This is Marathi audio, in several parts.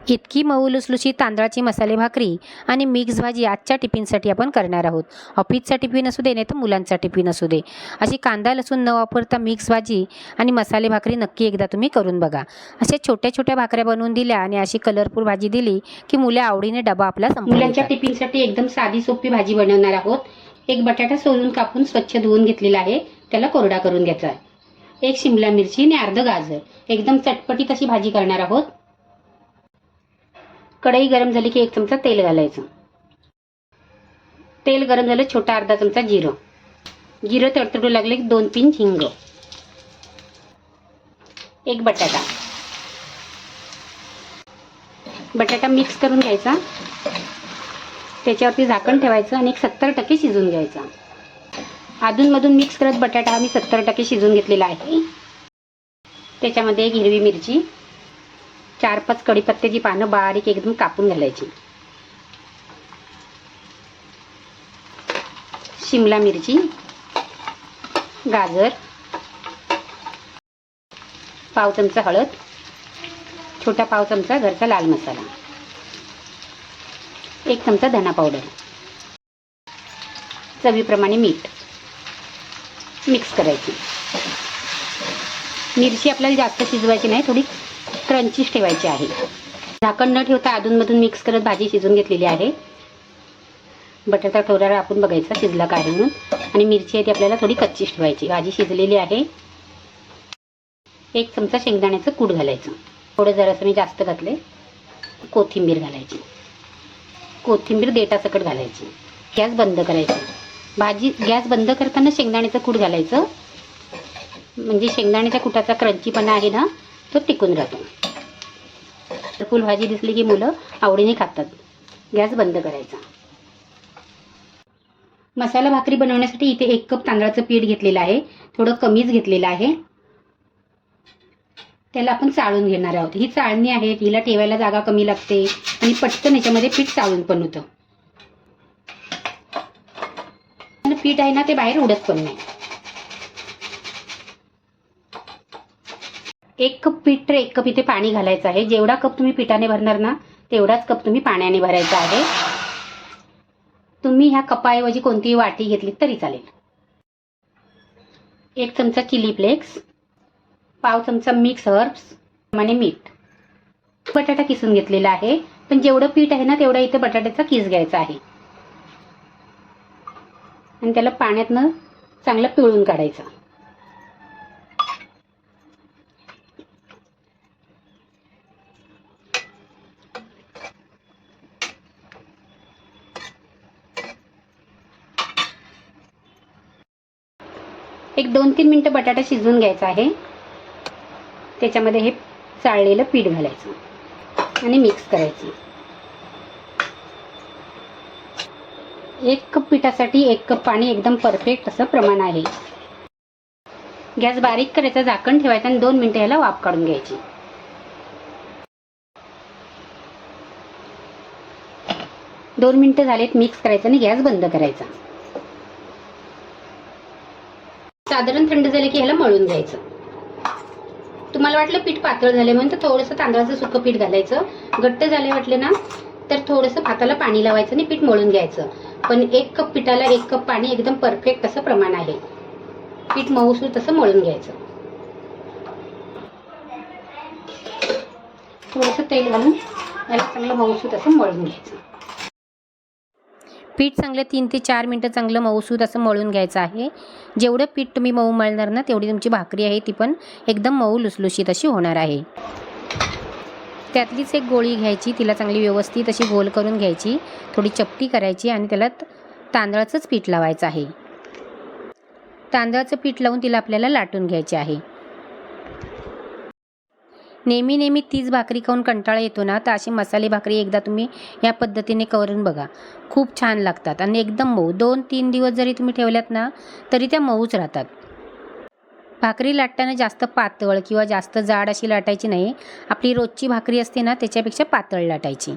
इतकी मऊ लुसलुशीत तांदळाची मसाले भाकरी आणि मिक्स भाजी आजच्या टिफिनसाठी आपण करणार आहोत. ऑफिसचा टिफिन असू दे नाही तर मुलांचा टिफिन असू दे, अशी कांदा लसूण न वापरता मिक्स भाजी आणि मसाले भाकरी नक्की एकदा तुम्ही करून बघा. अशा छोट्या छोट्या भाकऱ्या बनवून दिल्या आणि अशी कलरफुल भाजी दिली की मुले आवडीने डबा आपला संपवून मुलांच्या टिफिनसाठी एकदम साधी सोपी भाजी बनवणार आहोत. एक बटाटा सोलून कापून स्वच्छ धुवून घेतलेला आहे, त्याला कोरडा करून घ्यायचा आहे. एक शिमला मिरची आणि अर्ध गाजर. एकदम चटपटीत अशी भाजी करणार आहोत. कढई गरम झाली की 1 चमचा तेल घालायचं. तेल गरम झालं, छोटा अर्धा चमचा जिरं. जिरं तडतडू लागले की 2 पिंच हिंग. एक बटाटा. बटाटा मिक्स करून घ्यायचा, त्याच्यावरती झाकण ठेवायचं आणि 70% शिजून घ्यायचा. अधूनमधून मिक्स करत बटाटा आम्ही 70% शिजून घेतलेला आहे. त्याच्यामध्ये एक हिरवी मिरची, 4-5 कढीपत्त्याची पानं बारीक एकदम कापून घालायची. शिमला मिरची, गाजर, पाव चमचा हळद, छोटा पाव चमचा घरचा लाल मसाला, 1 चमचा धना पावडर, चवीप्रमाणे मीठ. मिक्स करायची. मिरची आपल्याला जास्त शिजवायची नाही, थोडी क्रंचीच ठेवायची आहे. झाकण न ठेवता अधूनमधून मिक्स करत भाजी शिजून घेतलेली आहे. बटाटा थोडा आपण बघायचा शिजला का आहे म्हणून. आणि मिरची आहे ती आपल्याला थोडी कच्चीच ठेवायची. भाजी शिजलेली आहे. 1 चमचा शेंगदाण्याचं कूट घालायचं. थोडं जरासं मी जास्त घातले. कोथिंबीर घालायची. कोथिंबीर देठासकट घालायची. गॅस बंद करायचा. गॅस बंद करताना शेंगदाण्याचं कूट घालायचं, म्हणजे शेंगदाण्याच्या कुटाचा क्रंचीपणा आहे ना, तो टिकून राहतो. फुल भाजी दिसली की मुलं आवडीने खातात. गॅस बंद करायचा. मसाला भाकरी बनवण्यासाठी इथे 1 कप तांदळाचं पीठ घेतलेलं आहे. थोडं कमीच घेतलेलं आहे. त्याला आपण चाळून घेणार आहोत. ही चाळणी आहे, हिला ठेवायला जागा कमी लागते आणि पटकन याच्यामध्ये पीठ चाळून पण होतं. पीठ आहे ना, ते बाहेर उडत पण नाही. 1 कप पीठ तर 1 कप इथे पाणी घालायचं आहे. जेवढा कप तुम्ही पिठाने भरणार ना, तेवढाच कप तुम्ही पाण्याने भरायचा आहे. तुम्ही ह्या कपाऐवजी कोणतीही वाटी घेतली तरी चालेल. 1 चमचा चिली फ्लेक्स, पाव चमचा मिक्स हर्ब्स आणि मीठ. बटाटा किसून घेतलेला आहे, पण जेवढं पीठ आहे ना तेवढा इथे बटाट्याचा किस घ्यायचा आहे आणि त्याला पाण्यातनं चांगलं पिळून काढायचं. एक 2-3 मिनिटं बटाटा शिजवून घ्यायचा आहे. त्याच्यामध्ये हे चाळलेलं पीठ घालायचं आणि मिक्स करायचं. 1 कप पिठासाठी 1 कप पाणी एकदम परफेक्ट असं प्रमाण आहे. गॅस बारीक करायचा, झाकण ठेवायचं आणि 2 मिनिटं ह्याला वाफ काढून घ्यायची. 2 मिनिटं झालेत. मिक्स करायचं आणि गॅस बंद करायचा. साधारण थंड झाले की ह्याला मळून घ्यायचं. तुम्हाला वाटलं पीठ पातळ झाले म्हणून तर थोडंसं तांदळाचं सुकं पीठ घालायचं. घट्ट झाले वाटले ना तर थोडंसं भाताला पाणी लावायचं आणि पीठ मळून घ्यायचं. पण 1 कप पिठाला 1 कप पाणी एकदम परफेक्ट असं प्रमाण आहे. पीठ मऊसूर तसं मळून घ्यायचं. थोडंसं तेल घालून याला चांगलं मऊसूर असं मळून घ्यायचं. पीठ चांगलं 3 ते 4 मिनिटं चांगलं मऊसूत असं मळून घ्यायचं आहे. जेवढं पीठ तुम्ही मऊ मळणार ना तेवढी तुमची भाकरी आहे ती पण एकदम मऊ लुसलुशीत अशी होणार आहे. त्यातलीच एक गोळी घ्यायची, तिला चांगली व्यवस्थित अशी गोल करून घ्यायची, थोडी चपटी करायची आणि त्याला तांदळाचंच पीठ लावायचं आहे. तांदळाचं पीठ लावून तिला आपल्याला लाटून घ्यायचे आहे. नेहमी तीच भाकरी खाऊन कंटाळा येतो ना, तर अशी मसाले भाकरी एकदा तुम्ही या पद्धतीने करून बघा. खूप छान लागतात आणि एकदम मऊ. 2-3 दिवस जरी तुम्ही ठेवल्यात ना तरी त्या मऊच राहतात. भाकरी लाटताना जास्त पातळ किंवा जास्त जाड अशी लाटायची नाही. आपली रोजची भाकरी असते ना त्याच्यापेक्षा पातळ लाटायची.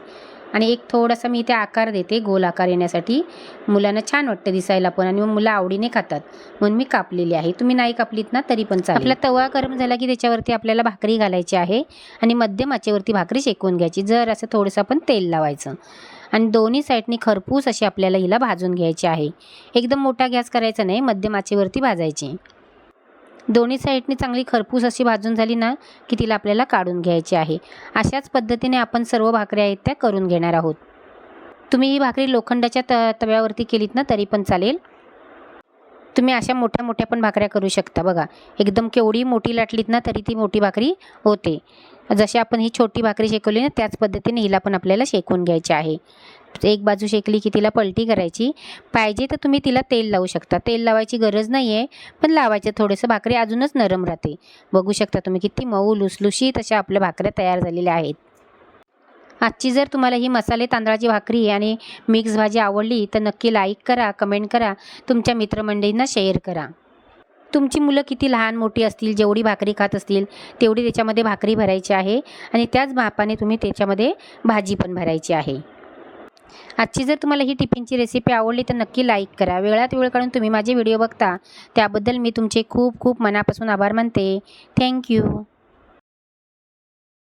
आणि एक थोडासा मी इथे आकार देते, गोल आकार येण्यासाठी. मुलांना छान वाटतं दिसायला पण आणि मग मुलं आवडीने खातात, म्हणून मी कापलेली आहे. तुम्ही नाही कापलीत ना तरी पण चालेल. आपला तवा गरम झाला की त्याच्यावरती आपल्याला भाकरी घालायची आहे आणि मध्यम आचेवरती भाकरी शेकवून घ्यायची. जर असं थोडंसं आपण तेल लावायचं आणि दोन्ही साईडनी खरपूस अशी आपल्याला हिला भाजून घ्यायची आहे. एकदम मोठा गॅस करायचा नाही, मध्यम आचेवरती भाजायची. दोन्ही साईडनी चांगली खरपूस अशी भाजून झाली ना की तिला आपल्याला काढून घ्यायची आहे. अशाच पद्धतीने आपण सर्व भाकऱ्या आहेत त्या करून घेणार आहोत. तुम्ही ही भाकरी लोखंडाच्या तव्यावरती केलीत ना तरी पण चालेल. तुम्ही अशा मोठ्या मोठ्या पण भाकऱ्या करू शकता. बघा एकदम केवढी मोठी लाटलीत ना तरी ती मोठी भाकरी होते. जशी आपण ही छोटी भाकरी शेकवली ना त्याच पद्धतीने हिला पण आपल्याला शेकून घ्यायची आहे. एक बाजू शेकली की तिला पलटी करायची. पाहिजे तर तुम्ही तिला तेल लावू शकता, तेल लावायची गरज नाही आहे, पण लावायचं थोडंसं, भाकरी अजूनच नरम राहते. बघू शकता तुम्ही किती मऊ लुसलुशीत अशा आपल्या भाकऱ्या तयार झालेल्या आहेत. आजची जर तुम्हाला ही मसाले तांदळाची भाकरी आणि मिक्स भाजी आवडली तर नक्की लाईक करा, कमेंट करा, तुमच्या मित्रमंडळींना शेअर करा. तुमची मुलं किती लहान मोठी असतील, जेवढी भाकरी खात असतील तेवढी त्याच्यामध्ये भाकरी भरायची आहे आणि त्याच मापाने तुम्ही त्याच्यामध्ये भाजी पण भरायची आहे. आजची जर तुम्हाला ही टिफिनची रेसिपी आवडली तर नक्की लाईक करा. वेळात वेळ काढून तुम्ही माझे व्हिडिओ बघता त्याबद्दल मी तुमचे खूप खूप मनापासून आभार मानते. थँक्यू.